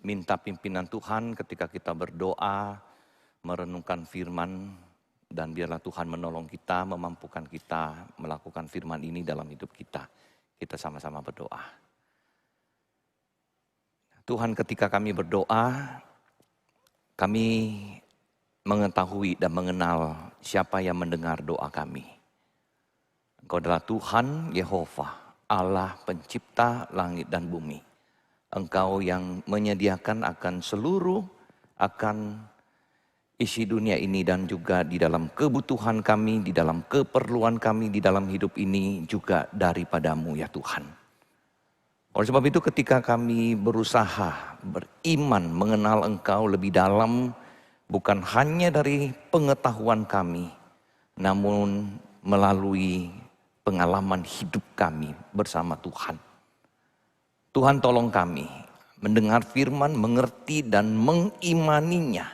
minta pimpinan Tuhan ketika kita berdoa, merenungkan firman, dan biarlah Tuhan menolong kita, memampukan kita melakukan firman ini dalam hidup kita. Kita sama-sama berdoa. Tuhan, ketika kami berdoa, kami mengetahui dan mengenal siapa yang mendengar doa kami. Engkau adalah Tuhan Yehova, Allah pencipta langit dan bumi. Engkau yang menyediakan akan seluruh, akan isi dunia ini dan juga di dalam kebutuhan kami, di dalam keperluan kami, di dalam hidup ini juga daripadamu ya Tuhan. Oleh sebab itu ketika kami berusaha beriman mengenal Engkau lebih dalam, bukan hanya dari pengetahuan kami, namun melalui pengalaman hidup kami bersama Tuhan. Tuhan tolong kami mendengar firman, mengerti dan mengimaninya.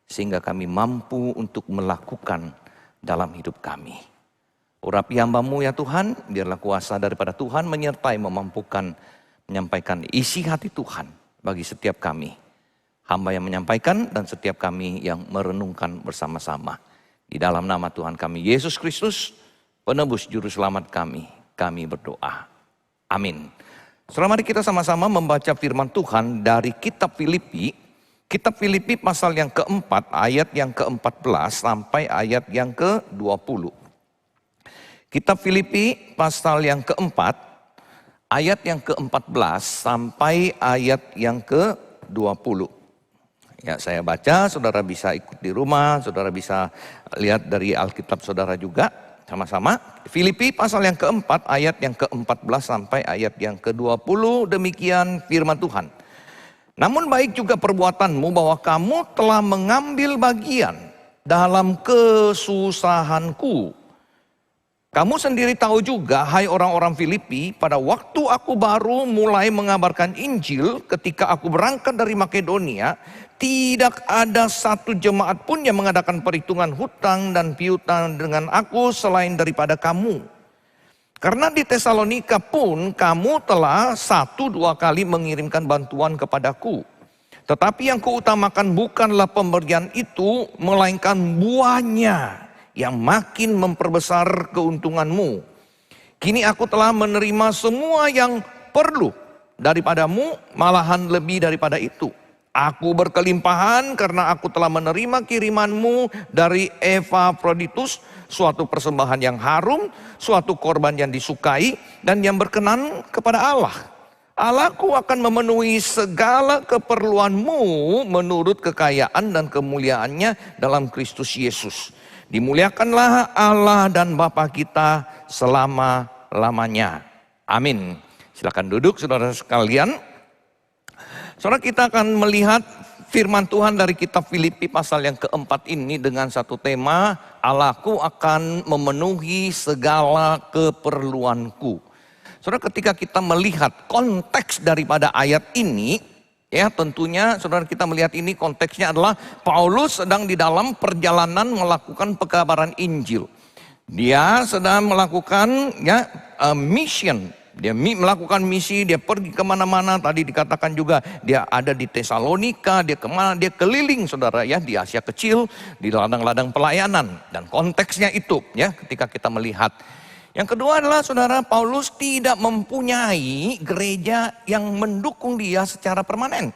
Sehingga kami mampu untuk melakukan dalam hidup kami. Urapi hamba-Mu ya Tuhan, biarlah kuasa daripada Tuhan menyertai memampukan menyampaikan isi hati Tuhan bagi setiap kami. Hamba yang menyampaikan dan setiap kami yang merenungkan bersama-sama. Di dalam nama Tuhan kami Yesus Kristus, penebus juru selamat kami berdoa. Amin. Saudara, mari kita sama-sama membaca firman Tuhan dari kitab Filipi. Kitab Filipi pasal yang keempat, ayat yang ke-14 sampai ayat yang ke-20. Kitab Filipi pasal yang keempat, ayat yang ke-14 sampai ayat yang ke-20. Ya, saya baca, saudara bisa ikut di rumah, saudara bisa lihat dari Alkitab saudara juga. Sama-sama, Filipi pasal yang keempat, ayat yang ke-14 sampai ayat yang ke-20, demikian firman Tuhan. Namun baik juga perbuatanmu bahwa kamu telah mengambil bagian dalam kesusahanku. Kamu sendiri tahu juga, hai orang-orang Filipi, pada waktu aku baru mulai mengabarkan Injil, ketika aku berangkat dari Makedonia, tidak ada satu jemaat pun yang mengadakan perhitungan hutang dan piutang dengan aku selain daripada kamu. Karena di Tesalonika pun kamu telah 1-2 kali mengirimkan bantuan kepadaku. Tetapi yang kuutamakan bukanlah pemberian itu, melainkan buahnya yang makin memperbesar keuntunganmu. Kini aku telah menerima semua yang perlu daripadamu, malahan lebih daripada itu. Aku berkelimpahan karena aku telah menerima kirimanmu dari Epafroditus, suatu persembahan yang harum, suatu korban yang disukai dan yang berkenan kepada Allah. Allahku akan memenuhi segala keperluanmu menurut kekayaan dan kemuliaannya dalam Kristus Yesus. Dimuliakanlah Allah dan Bapa kita selama-lamanya. Amin. Silakan duduk saudara sekalian. Saudara, kita akan melihat firman Tuhan dari kitab Filipi pasal yang keempat ini dengan satu tema, Allahku akan memenuhi segala keperluanku. Saudara, ketika kita melihat konteks daripada ayat ini, ya tentunya saudara kita melihat ini konteksnya adalah Paulus sedang di dalam perjalanan melakukan pekabaran Injil. Dia sedang melakukan mission. Dia melakukan misi, dia pergi kemana-mana. Tadi dikatakan juga dia ada di Tesalonika, dia kemana, dia keliling saudara ya di Asia Kecil, di ladang-ladang pelayanan. Dan konteksnya itu ya ketika kita melihat. Yang kedua adalah saudara, Paulus tidak mempunyai gereja yang mendukung dia secara permanen.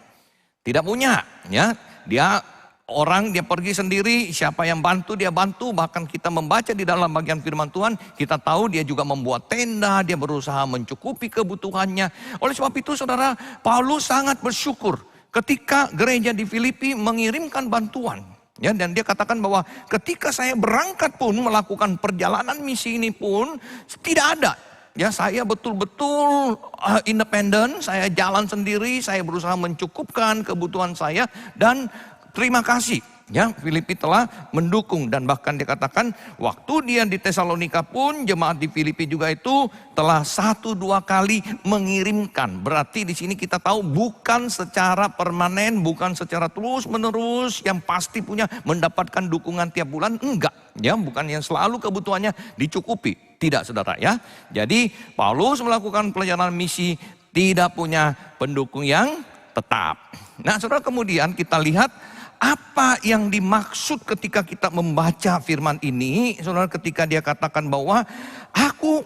Tidak punya ya. Dia pergi sendiri, siapa yang bantu dia bantu. Bahkan kita membaca di dalam bagian firman Tuhan, kita tahu dia juga membuat tenda, dia berusaha mencukupi kebutuhannya. Oleh sebab itu saudara, Paulus sangat bersyukur ketika gereja di Filipi mengirimkan bantuan. Ya, dan dia katakan bahwa ketika saya berangkat pun melakukan perjalanan misi ini pun tidak ada. Ya, saya betul-betul independen, saya jalan sendiri, saya berusaha mencukupkan kebutuhan saya dan terima kasih ya, Filipi telah mendukung. Dan bahkan dikatakan waktu dia di Tesalonika pun jemaat di Filipi juga itu telah 1-2 kali mengirimkan. Berarti di sini kita tahu bukan secara permanen, bukan secara terus menerus yang pasti punya mendapatkan dukungan tiap bulan, enggak ya, bukan yang selalu kebutuhannya dicukupi. Tidak saudara ya. Jadi Paulus melakukan perjalanan misi tidak punya pendukung yang tetap. Nah saudara, kemudian kita lihat apa yang dimaksud ketika kita membaca firman ini. Saudara, ketika dia katakan bahwa aku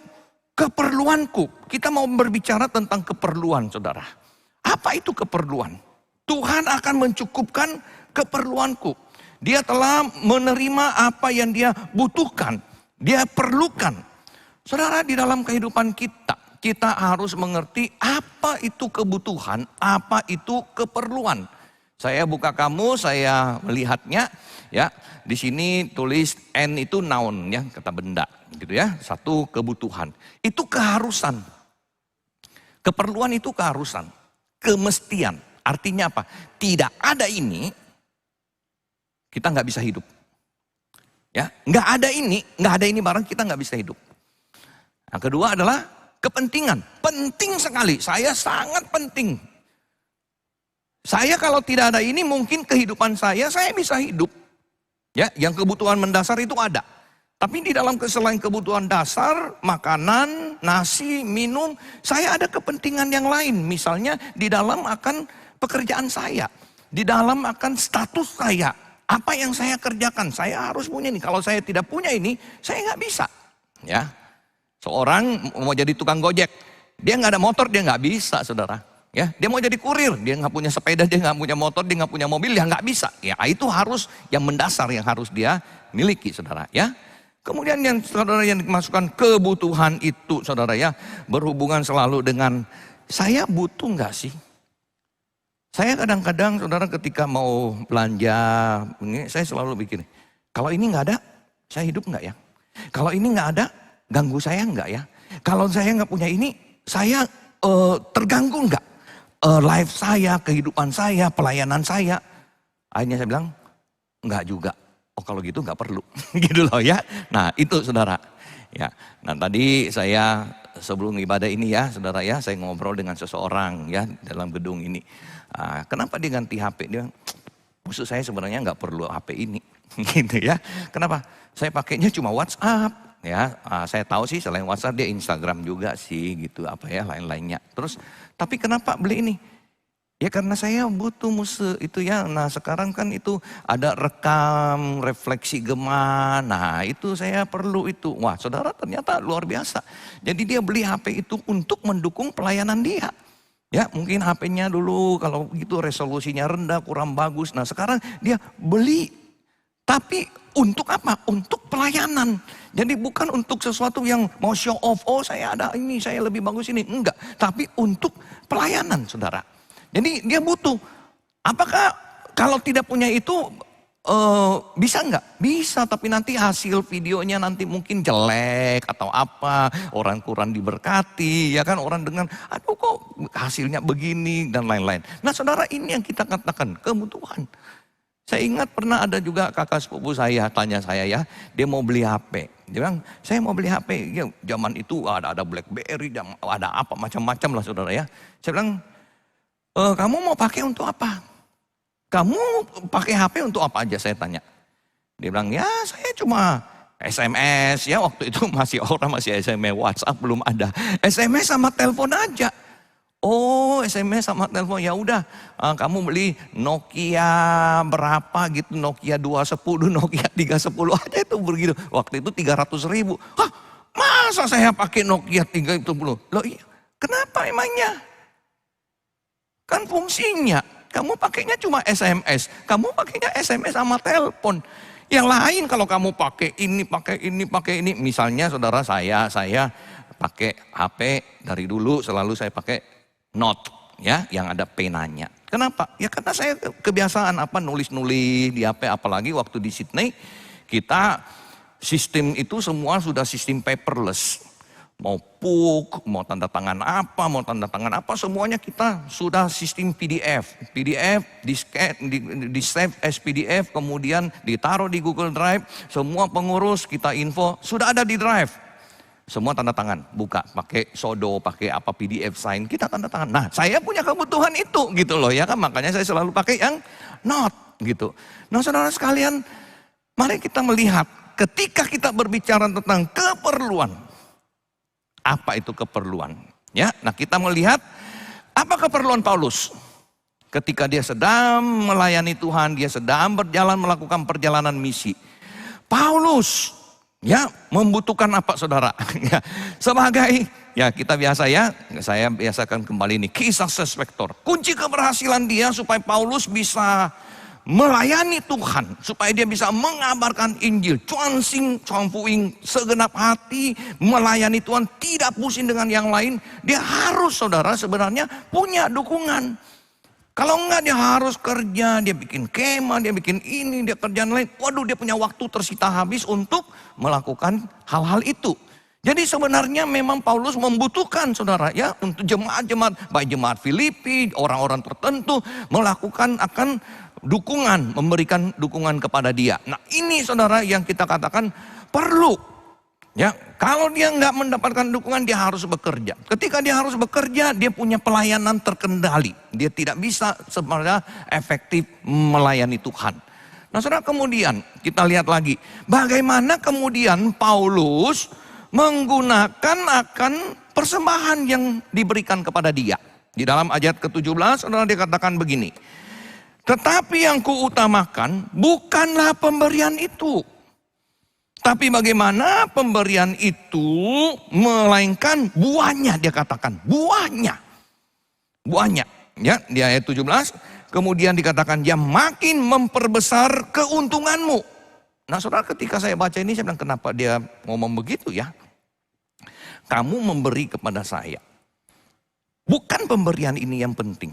keperluanku. Kita mau berbicara tentang keperluan, saudara. Apa itu keperluan? Tuhan akan mencukupkan keperluanku. Dia telah menerima apa yang dia butuhkan. Dia perlukan. Saudara, di dalam kehidupan kita harus mengerti apa itu kebutuhan, apa itu keperluan. Saya buka kamus, saya melihatnya, ya. Di sini tulis N itu noun, ya, kata benda, gitu ya. Satu, kebutuhan. Itu keharusan. Keperluan itu keharusan, kemestian. Artinya apa? Tidak ada ini, kita nggak bisa hidup. Ya, nggak ada ini barang kita nggak bisa hidup. Yang kedua adalah kepentingan, penting sekali. Saya sangat penting. Saya kalau tidak ada ini mungkin kehidupan saya bisa hidup. Ya, yang kebutuhan mendasar itu ada. Tapi di dalam selain kebutuhan dasar, makanan, nasi, minum, saya ada kepentingan yang lain. Misalnya di dalam akan pekerjaan saya, di dalam akan status saya. Apa yang saya kerjakan, saya harus punya ini. Kalau saya tidak punya ini, saya nggak bisa. Ya, seorang mau jadi tukang gojek, dia nggak ada motor, dia nggak bisa, saudara. Ya, dia mau jadi kurir, dia nggak punya sepeda, dia nggak punya motor, dia nggak punya mobil, dia nggak bisa. Ya, itu harus yang mendasar yang harus dia miliki, saudara. Ya, kemudian yang saudara yang dimasukkan kebutuhan itu, saudara ya, berhubungan selalu dengan saya butuh nggak sih? Saya kadang-kadang saudara ketika mau belanja, saya selalu pikir, kalau ini nggak ada, saya hidup nggak ya? Kalau ini nggak ada, ganggu saya nggak ya? Kalau saya nggak punya ini, saya terganggu nggak? Life saya, kehidupan saya, pelayanan saya. Akhirnya saya bilang, nggak juga. Oh kalau gitu nggak perlu, gitu loh ya. Nah itu saudara. Ya, nah tadi saya sebelum ibadah ini ya, saudara ya, saya ngobrol dengan seseorang ya dalam gedung ini. Kenapa dia ganti HP? Dia bilang, maksud saya sebenarnya nggak perlu HP ini, gitu ya. Kenapa? Saya pakainya cuma WhatsApp, ya. Saya tahu sih selain WhatsApp dia Instagram juga sih, gitu apa ya lain-lainnya. Terus, tapi kenapa beli ini? Ya karena saya butuh itu ya. Nah sekarang kan itu ada rekam, refleksi gema. Nah itu saya perlu itu. Wah saudara ternyata luar biasa. Jadi dia beli HP itu untuk mendukung pelayanan dia. Ya mungkin HP-nya dulu kalau gitu resolusinya rendah, kurang bagus. Nah sekarang dia beli. Tapi untuk apa? Untuk pelayanan. Jadi bukan untuk sesuatu yang mau show off. Oh saya ada ini, saya lebih bagus ini. Enggak. Tapi untuk pelayanan saudara. Jadi dia butuh. Apakah kalau tidak punya itu bisa nggak? Bisa, tapi nanti hasil videonya nanti mungkin jelek atau apa. Orang kurang diberkati, ya kan orang dengan, aduh kok hasilnya begini dan lain-lain. Nah saudara ini yang kita katakan kebutuhan. Saya ingat pernah ada juga kakak sepupu saya tanya saya ya, dia mau beli HP. Dia bilang, saya mau beli HP. Ya, zaman itu ada BlackBerry, ada apa macam-macam lah saudara ya. Saya bilang, kamu mau pakai untuk apa? Kamu pakai HP untuk apa aja saya tanya. Dia bilang ya saya cuma SMS ya waktu itu masih SMS, WhatsApp belum ada. SMS sama telepon aja. Oh SMS sama telepon ya udah kamu beli Nokia berapa gitu, Nokia 210, Nokia 310 aja itu begitu. Waktu itu 300.000. Hah masa saya pakai Nokia 310? Loh iya kenapa emangnya? Kan fungsinya, kamu pakainya cuma SMS, kamu pakainya SMS sama telepon. Yang lain kalau kamu pakai ini, misalnya saudara saya pakai HP dari dulu selalu saya pakai Note ya, yang ada penanya. Kenapa? Ya karena saya kebiasaan nulis-nulis di HP, apalagi waktu di Sydney kita sistem itu semua sudah sistem paperless. Mau PUK, mau tanda tangan apa, semuanya kita sudah sistem PDF. PDF di save as PDF, kemudian ditaruh di Google Drive, semua pengurus kita info, sudah ada di Drive. Semua tanda tangan, buka, pakai Sodo, pakai apa PDF sign, kita tanda tangan. Nah saya punya kebutuhan itu gitu loh ya kan, makanya saya selalu pakai yang Note gitu. Nah saudara sekalian, mari kita melihat ketika kita berbicara tentang keperluan. Apa itu keperluan? Ya, nah kita melihat apa keperluan Paulus. Ketika dia sedang melayani Tuhan, dia sedang berjalan melakukan perjalanan misi. Paulus ya membutuhkan apa saudara? Ya, sebagai ya kita biasa ya, saya biasakan kembali ini kisah sukses factor. Kunci keberhasilan dia supaya Paulus bisa melayani Tuhan, supaya dia bisa mengabarkan Injil, cuan sing, cuan puing, segenap hati melayani Tuhan, tidak pusing dengan yang lain. Dia harus saudara sebenarnya punya dukungan. Kalau enggak dia harus kerja, dia bikin kemah, dia bikin ini, dia kerjaan lain. Waduh, dia punya waktu tersita habis untuk melakukan hal-hal itu. Jadi sebenarnya memang Paulus membutuhkan saudara ya untuk jemaat-jemaat, baik jemaat Filipi, orang-orang tertentu melakukan akan dukungan, memberikan dukungan kepada dia. Nah ini saudara yang kita katakan perlu. Ya, kalau dia nggak mendapatkan dukungan dia harus bekerja. Ketika dia harus bekerja dia punya pelayanan terkendali. Dia tidak bisa sebenarnya efektif melayani Tuhan. Nah saudara kemudian kita lihat lagi. Bagaimana kemudian Paulus menggunakan akan persembahan yang diberikan kepada dia. Di dalam ayat ke-17 saudara dikatakan begini. Tetapi yang kuutamakan bukanlah pemberian itu. Tapi bagaimana pemberian itu melainkan buahnya, dia katakan buahnya. Buahnya ya di ayat 17 kemudian dikatakan dia makin memperbesar keuntunganmu. Nah saudara ketika saya baca ini saya bilang kenapa dia ngomong begitu ya. Kamu memberi kepada saya. Bukan pemberian ini yang penting.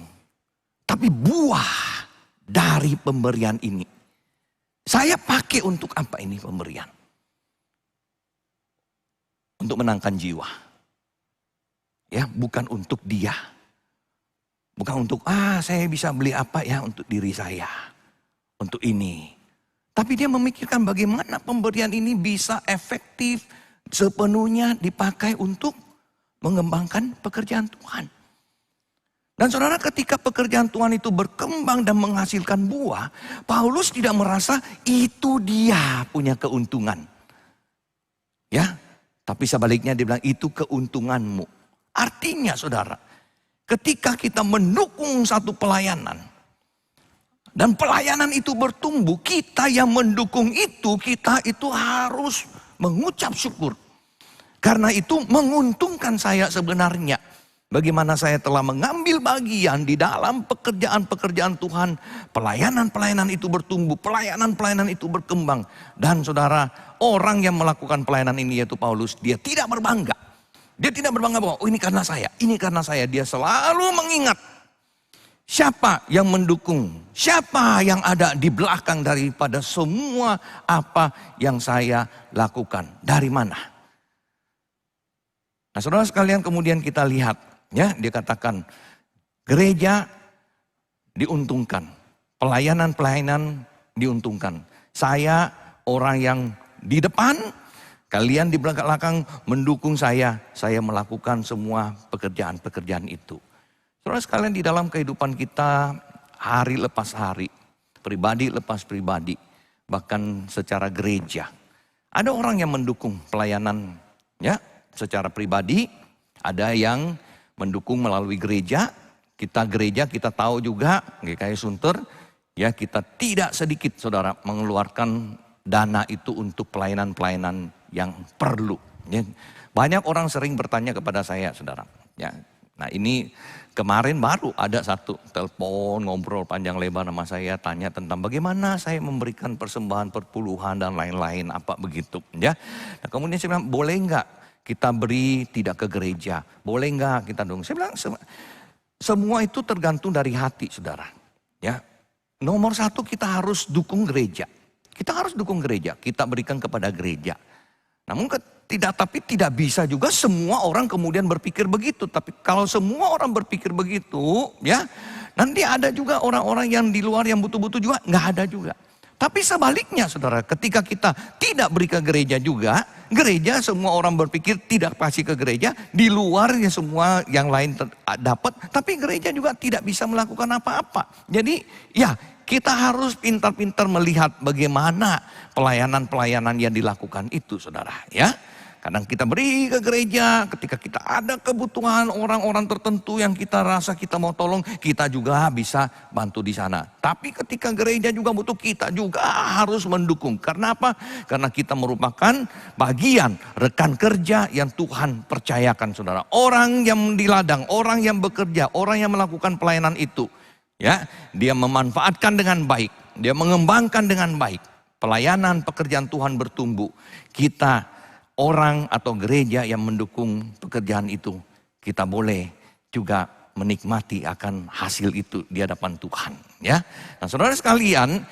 Tapi buah dari pemberian ini. Saya pakai untuk apa ini pemberian? Untuk menangkan jiwa. Ya, bukan untuk dia. Bukan untuk saya bisa beli apa ya untuk diri saya. Untuk ini. Tapi dia memikirkan bagaimana pemberian ini bisa efektif sepenuhnya dipakai untuk mengembangkan pekerjaan Tuhan. Dan saudara ketika pekerjaan Tuhan itu berkembang dan menghasilkan buah, Paulus tidak merasa itu dia punya keuntungan. Ya, tapi sebaliknya dia bilang itu keuntunganmu. Artinya saudara, ketika kita mendukung satu pelayanan, dan pelayanan itu bertumbuh, kita yang mendukung itu, kita itu harus mengucap syukur. Karena itu menguntungkan saya sebenarnya. Bagaimana saya telah mengambil bagian di dalam pekerjaan-pekerjaan Tuhan. Pelayanan-pelayanan itu bertumbuh, pelayanan-pelayanan itu berkembang. Dan saudara, orang yang melakukan pelayanan ini yaitu Paulus, dia tidak berbangga. Dia tidak berbangga bahwa ini karena saya, ini karena saya. Dia selalu mengingat siapa yang mendukung, siapa yang ada di belakang daripada semua apa yang saya lakukan. Dari mana? Nah saudara sekalian kemudian kita lihat. Ya, dia katakan gereja diuntungkan, pelayanan-pelayanan diuntungkan. Saya orang yang di depan, kalian di belakang mendukung saya melakukan semua pekerjaan-pekerjaan itu. Saudara sekalian di dalam kehidupan kita hari lepas hari, pribadi lepas pribadi, bahkan secara gereja. Ada orang yang mendukung pelayanan ya secara pribadi, ada yang mendukung melalui gereja. Gereja kita tahu juga GKI Sunter ya kita tidak sedikit saudara mengeluarkan dana itu untuk pelayanan-pelayanan yang perlu. Ya. Banyak orang sering bertanya kepada saya saudara. Ya. Nah ini kemarin baru ada satu telepon ngobrol panjang lebar sama saya tanya tentang bagaimana saya memberikan persembahan perpuluhan dan lain-lain apa begitu. Ya. Nah, kemudian saya bilang boleh enggak kita beri tidak ke gereja. Boleh enggak kita dong? Saya bilang semua itu tergantung dari hati saudara. Ya, nomor satu kita harus dukung gereja. Kita harus dukung gereja. Kita berikan kepada gereja. Namun tapi tidak bisa juga semua orang kemudian berpikir begitu. Tapi kalau semua orang berpikir begitu ya nanti ada juga orang-orang yang di luar yang butuh-butuh juga nggak ada juga. Tapi sebaliknya saudara, ketika kita tidak beri ke gereja juga, gereja semua orang berpikir tidak kasih ke gereja, di luar ya semua yang lain dapat, tapi gereja juga tidak bisa melakukan apa-apa. Jadi ya kita harus pintar-pintar melihat bagaimana pelayanan-pelayanan yang dilakukan itu saudara ya. Kadang kita beri ke gereja ketika kita ada kebutuhan orang-orang tertentu yang kita rasa kita mau tolong, kita juga bisa bantu di sana. Tapi ketika gereja juga butuh, kita juga harus mendukung. Karena apa? Karena kita merupakan bagian rekan kerja yang Tuhan percayakan, saudara. Orang yang di ladang, orang yang bekerja, orang yang melakukan pelayanan itu, ya, dia memanfaatkan dengan baik, dia mengembangkan dengan baik. Pelayanan pekerjaan Tuhan bertumbuh. Kita orang atau gereja yang mendukung pekerjaan itu, kita boleh juga menikmati akan hasil itu di hadapan Tuhan, ya. Nah, saudara sekalian,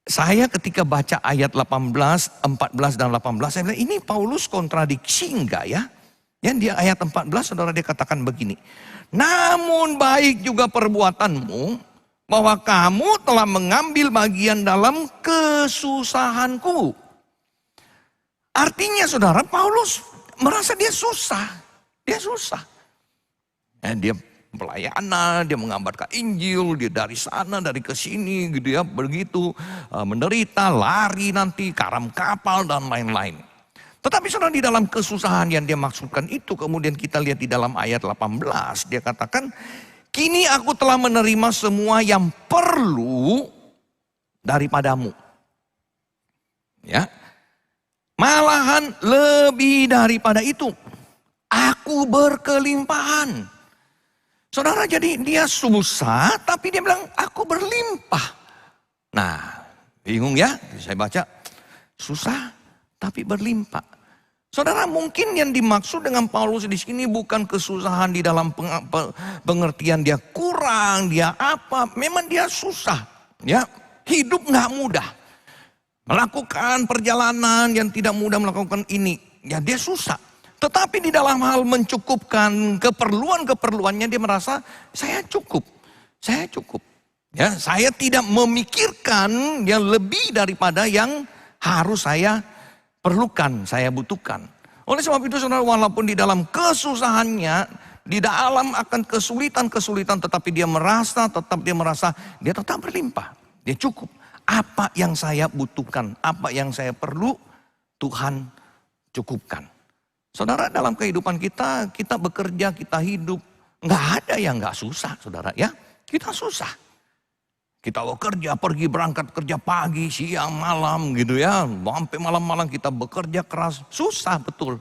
saya ketika baca ayat 18, 14 dan 18, saya bilang ini Paulus kontradiksi enggak ya? Yang di ayat 14 saudara dia katakan begini. Namun baik juga perbuatanmu, bahwa kamu telah mengambil bagian dalam kesusahanku. Artinya saudara, Paulus merasa dia susah. Dia susah. Dia pelayanan, dia mengabarkan Injil, dia dari sana, dari ke sini gitu ya. Begitu menderita, lari nanti, karam kapal dan lain-lain. Tetapi saudara, di dalam kesusahan yang dia maksudkan itu, kemudian kita lihat di dalam ayat 18. Dia katakan, kini aku telah menerima semua yang perlu daripadamu. Ya. Malahan lebih daripada itu, aku berkelimpahan. Saudara, jadi dia susah tapi dia bilang aku berlimpah. Nah, bingung ya? Saya baca susah tapi berlimpah. Saudara, mungkin yang dimaksud dengan Paulus di sini bukan kesusahan di dalam pengertian dia kurang, dia apa. Memang dia susah, ya. Hidup nggak mudah. Melakukan perjalanan yang tidak mudah melakukan ini. Ya dia susah. Tetapi di dalam hal mencukupkan keperluan-keperluannya dia merasa saya cukup. Saya cukup. Ya, saya tidak memikirkan yang lebih daripada yang harus saya perlukan, saya butuhkan. Oleh sebab itu saudara, walaupun di dalam kesusahannya, di dalam akan kesulitan-kesulitan, tetapi dia merasa dia tetap berlimpah. Dia cukup. Apa yang saya butuhkan, apa yang saya perlu, Tuhan cukupkan. Saudara, dalam kehidupan kita, kita bekerja, kita hidup, nggak ada yang nggak susah, saudara ya. Kita susah. Kita bekerja, pergi berangkat kerja pagi, siang, malam gitu ya. Sampai malam-malam kita bekerja keras, susah betul.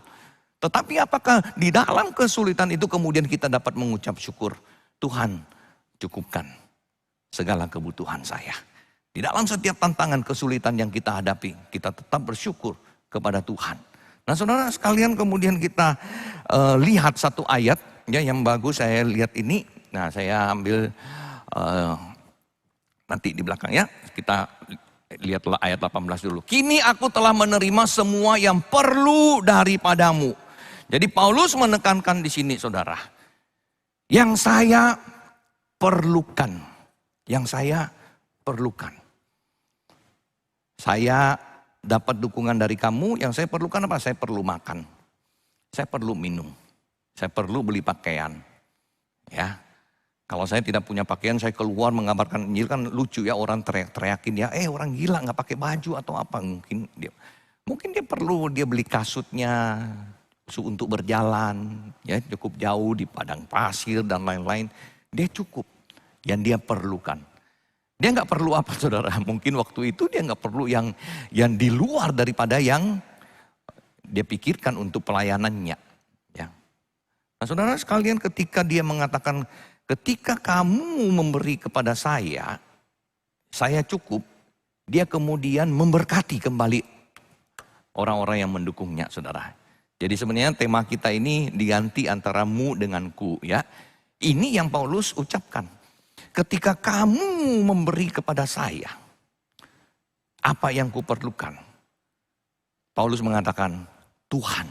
Tetapi apakah di dalam kesulitan itu kemudian kita dapat mengucap syukur, Tuhan cukupkan segala kebutuhan saya. Di dalam setiap tantangan kesulitan yang kita hadapi, kita tetap bersyukur kepada Tuhan. Nah saudara sekalian, kemudian kita lihat satu ayat ya, yang bagus saya lihat ini. Nah saya ambil nanti di belakang ya. Kita lihatlah ayat 18 dulu. Kini aku telah menerima semua yang perlu daripadamu. Jadi Paulus menekankan di sini saudara. Yang saya perlukan. Yang saya perlukan. Saya dapat dukungan dari kamu, yang saya perlukan apa? Saya perlu makan, saya perlu minum, saya perlu beli pakaian. Ya, kalau saya tidak punya pakaian, saya keluar mengabarkan Injil, kan lucu ya, orang teriak-teriakin ya, orang gila nggak pakai baju atau apa. Mungkin dia perlu dia beli kasutnya untuk berjalan, ya cukup jauh di padang pasir dan lain-lain. Dia cukup yang dia perlukan. Dia nggak perlu apa saudara, mungkin waktu itu dia nggak perlu yang di luar daripada yang dia pikirkan untuk pelayanannya. Ya. Nah saudara sekalian, ketika dia mengatakan, ketika kamu memberi kepada saya cukup, dia kemudian memberkati kembali orang-orang yang mendukungnya saudara. Jadi sebenarnya tema kita ini diganti antara mu dengan ku ya. Ini yang Paulus ucapkan. Ketika kamu memberi kepada saya apa yang kuperlukan, Paulus mengatakan Tuhan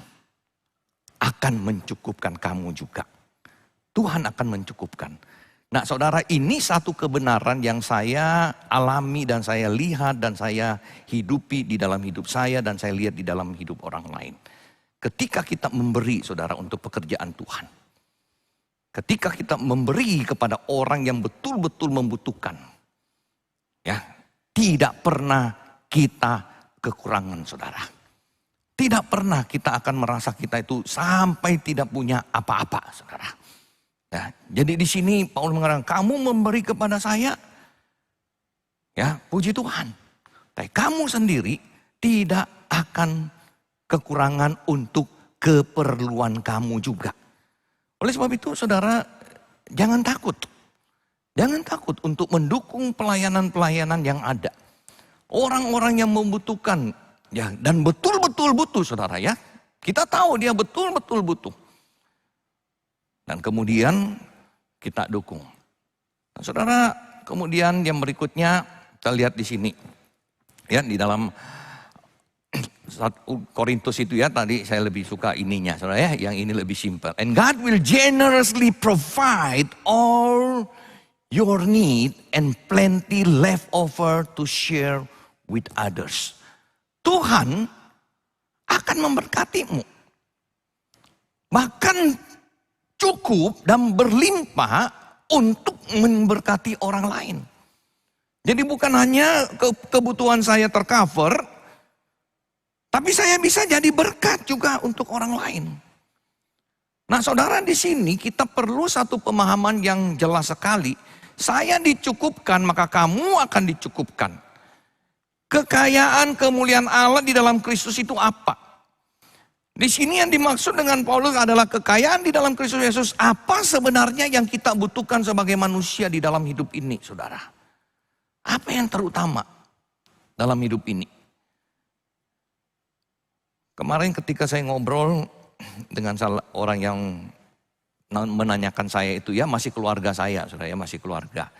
akan mencukupkan kamu juga. Tuhan akan mencukupkan. Nah saudara, ini satu kebenaran yang saya alami dan saya lihat dan saya hidupi di dalam hidup saya dan saya lihat di dalam hidup orang lain. Ketika kita memberi saudara untuk pekerjaan Tuhan. Ketika kita memberi kepada orang yang betul-betul membutuhkan. Ya, tidak pernah kita kekurangan saudara. Tidak pernah kita akan merasa kita itu sampai tidak punya apa-apa, saudara. Ya, jadi di sini Paulus mengatakan, kamu memberi kepada saya, ya puji Tuhan. Tapi kamu sendiri tidak akan kekurangan untuk keperluan kamu juga. Oleh sebab itu saudara, jangan takut. Jangan takut untuk mendukung pelayanan-pelayanan yang ada. Orang-orang yang membutuhkan, ya, dan betul-betul butuh saudara ya. Kita tahu dia betul-betul butuh. Dan kemudian kita dukung. Nah, saudara, kemudian yang berikutnya kita lihat di sini. Ya, di dalam 1 Korintus itu ya, tadi saya lebih suka ininya saudara ya, yang ini lebih simpel. And God will generously provide all your need and plenty left over to share with others. Tuhan akan memberkatimu. Bahkan cukup dan berlimpah untuk memberkati orang lain. Jadi bukan hanya kebutuhan saya tercover, tapi saya bisa jadi berkat juga untuk orang lain. Nah saudara, di sini kita perlu satu pemahaman yang jelas sekali. Saya dicukupkan, maka kamu akan dicukupkan. Kekayaan kemuliaan Allah di dalam Kristus itu apa? Di sini yang dimaksud dengan Paulus adalah kekayaan di dalam Kristus Yesus. Apa sebenarnya yang kita butuhkan sebagai manusia di dalam hidup ini, saudara? Apa yang terutama dalam hidup ini? Kemarin ketika saya ngobrol dengan salah orang yang menanyakan saya itu, ya masih keluarga saya, saudara ya, masih keluarga.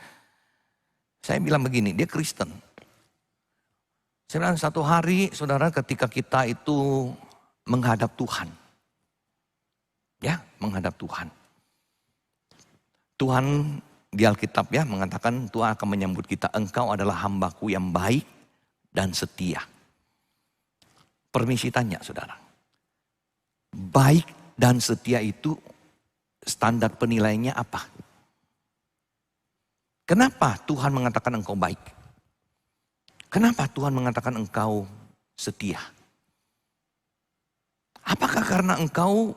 Saya bilang begini, dia Kristen. Saya bilang satu hari saudara, ketika kita itu menghadap Tuhan. Ya, menghadap Tuhan. Tuhan di Alkitab ya mengatakan Tuhan akan menyambut kita. Engkau adalah hambaku yang baik dan setia. Permisi tanya saudara. Baik dan setia itu standar penilaiannya apa? Kenapa Tuhan mengatakan engkau baik? Kenapa Tuhan mengatakan engkau setia? Apakah karena engkau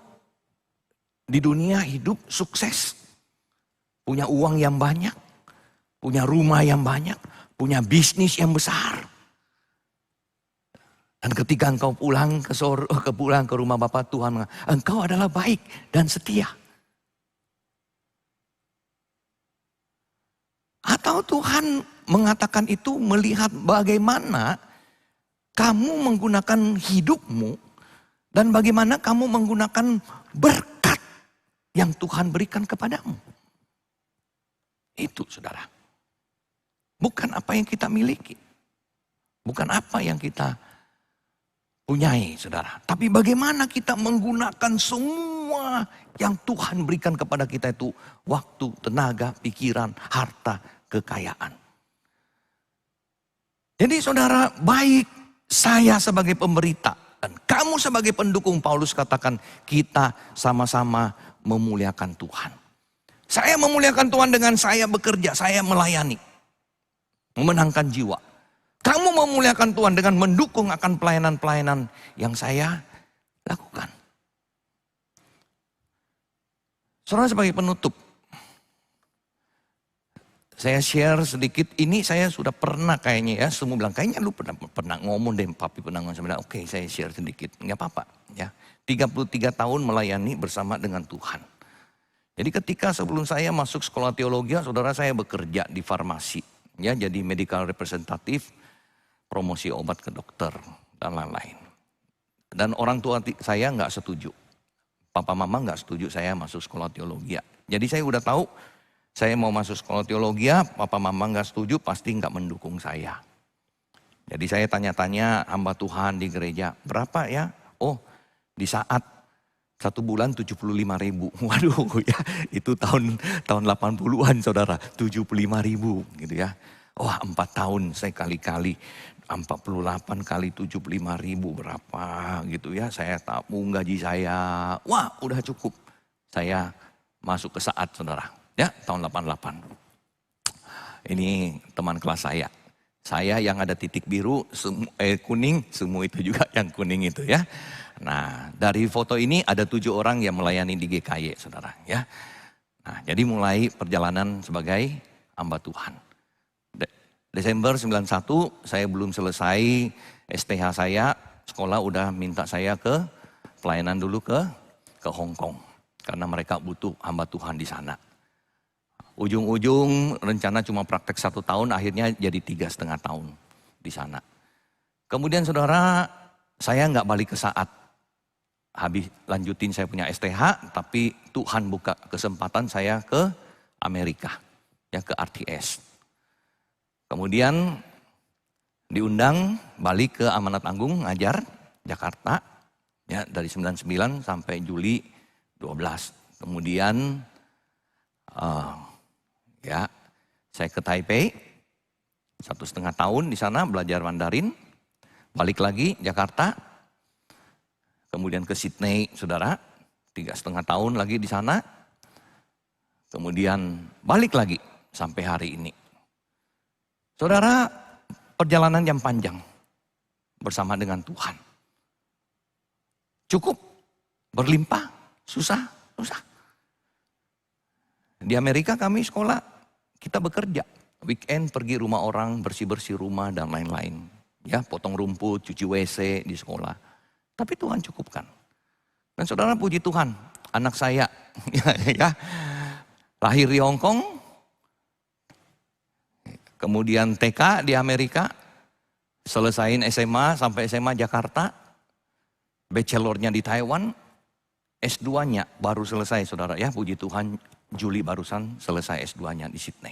di dunia hidup sukses? Punya uang yang banyak? Punya rumah yang banyak? Punya bisnis yang besar? Dan ketika engkau pulang ke rumah Bapa, Tuhan mengatakan, engkau adalah baik dan setia. Atau Tuhan mengatakan itu melihat bagaimana kamu menggunakan hidupmu dan bagaimana kamu menggunakan berkat yang Tuhan berikan kepadamu. Itu saudara. Bukan apa yang kita miliki. Bukan apa yang kita punyai saudara. Tapi bagaimana kita menggunakan semua yang Tuhan berikan kepada kita itu. Waktu, tenaga, pikiran, harta, kekayaan. Jadi saudara, baik saya sebagai pemberita dan kamu sebagai pendukung, Paulus katakan kita sama-sama memuliakan Tuhan. Saya memuliakan Tuhan dengan saya bekerja, saya melayani. Memenangkan jiwa. Kamu memuliakan Tuhan dengan mendukung akan pelayanan-pelayanan yang saya lakukan. Saudara, sebagai penutup, saya share sedikit, ini saya sudah pernah kayaknya ya, semua bilang kayaknya lu pernah ngomong deh, papi pernah ngomong, saya bilang oke, saya share sedikit, nggak apa-apa ya. 33 tahun melayani bersama dengan Tuhan. Jadi ketika sebelum saya masuk sekolah teologi, saudara, saya bekerja di farmasi, ya jadi medical representative, promosi obat ke dokter dan lain-lain. Dan orang tua saya nggak setuju, papa mama nggak setuju saya masuk sekolah teologi. Jadi saya udah tahu. Saya mau masuk sekolah teologi, papa mama gak setuju, pasti gak mendukung saya. Jadi saya tanya-tanya hamba Tuhan di gereja, berapa ya? Oh, di saat 1 bulan 75.000. Waduh ya, itu tahun 80-an saudara, 75.000 gitu ya. Wah 4 tahun saya kali-kali, 48 kali 75.000 berapa gitu ya. Saya tabung gaji saya, wah udah cukup. Saya masuk ke saat saudara. Ya, tahun 88. Ini teman kelas saya. Saya yang ada titik biru, kuning, semua itu juga yang kuning itu ya. Nah, dari foto ini ada 7 orang yang melayani di GKY, saudara ya. Nah, jadi mulai perjalanan sebagai hamba Tuhan. Desember 91 saya belum selesai STH saya, sekolah udah minta saya ke pelayanan dulu ke Hong Kong. Karena mereka butuh hamba Tuhan di sana. Ujung-ujung rencana cuma praktek 1 tahun, akhirnya jadi 3,5 tahun di sana. Kemudian saudara, saya nggak balik ke saat habis lanjutin saya punya STH, tapi Tuhan buka kesempatan saya ke Amerika, ya ke RTS. Kemudian diundang balik ke Amanat Agung ngajar Jakarta, ya dari 99 sampai Juli 12. Kemudian ya, saya ke Taipei, 1,5 tahun di sana belajar Mandarin, balik lagi Jakarta, kemudian ke Sydney, saudara, 3,5 tahun lagi di sana, kemudian balik lagi sampai hari ini. Saudara, perjalanan yang panjang bersama dengan Tuhan. Cukup, berlimpah, susah. Di Amerika kami sekolah, kita bekerja. Weekend pergi rumah orang, bersih-bersih rumah dan lain-lain. Ya, potong rumput, cuci WC di sekolah. Tapi Tuhan cukupkan. Dan saudara puji Tuhan, anak saya ya, lahir di Hong Kong, kemudian TK di Amerika, selesain SMA sampai SMA Jakarta, bachelornya di Taiwan, S2-nya baru selesai saudara ya, puji Tuhan Juli barusan selesai S2-nya di Sydney.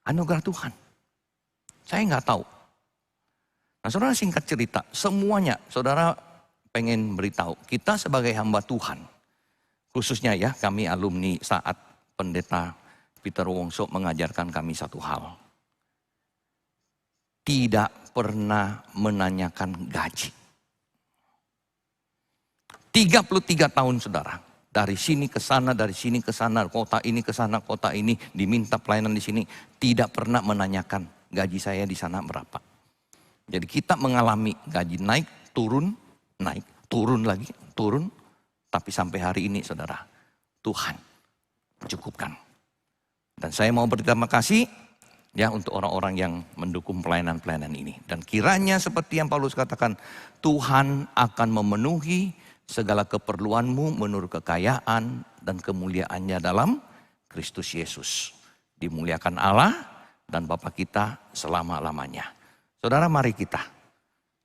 Anugerah Tuhan. Saya nggak tahu. Nah saudara singkat cerita, semuanya saudara pengen beritahu. Kita sebagai hamba Tuhan, khususnya ya kami alumni saat pendeta Peter Wongso mengajarkan kami satu hal. Tidak pernah menanyakan gaji. 33 tahun saudara. Dari sini ke sana, dari sini ke sana, kota ini ke sana, kota ini, diminta pelayanan di sini. Tidak pernah menanyakan gaji saya di sana berapa. Jadi kita mengalami gaji naik, turun lagi, turun. Tapi sampai hari ini saudara, Tuhan cukupkan. Dan saya mau berterima kasih ya untuk orang-orang yang mendukung pelayanan-pelayanan ini. Dan kiranya seperti yang Paulus katakan, Tuhan akan memenuhi segala keperluanmu menurut kekayaan dan kemuliaannya dalam Kristus Yesus. Dimuliakan Allah dan Bapa kita selama-lamanya. Saudara mari kita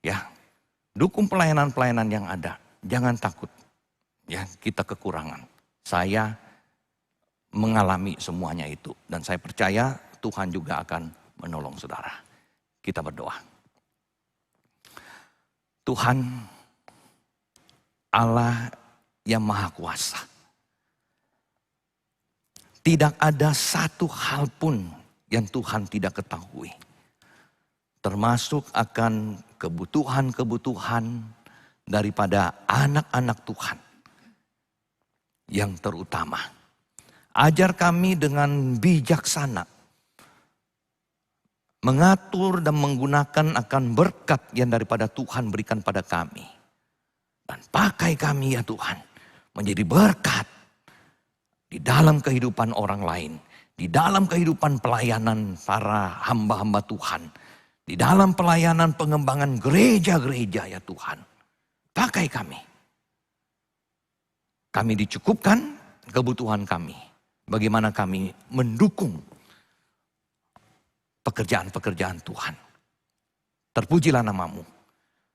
ya dukung pelayanan-pelayanan yang ada. Jangan takut ya kita kekurangan. Saya mengalami semuanya itu. Dan saya percaya Tuhan juga akan menolong saudara. Kita berdoa. Tuhan Allah yang Maha Kuasa. Tidak ada satu hal pun yang Tuhan tidak ketahui. Termasuk akan kebutuhan-kebutuhan daripada anak-anak Tuhan. Yang terutama. Ajar kami dengan bijaksana. Mengatur dan menggunakan akan berkat yang daripada Tuhan berikan pada kami. Dan pakai kami ya Tuhan menjadi berkat di dalam kehidupan orang lain. Di dalam kehidupan pelayanan para hamba-hamba Tuhan. Di dalam pelayanan pengembangan gereja-gereja ya Tuhan. Pakai kami. Kami dicukupkan kebutuhan kami. Bagaimana kami mendukung pekerjaan-pekerjaan Tuhan. Terpujilah namamu.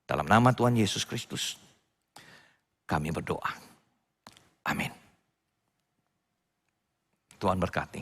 Dalam nama Tuhan Yesus Kristus. Kami berdoa. Amin. Tuhan berkati.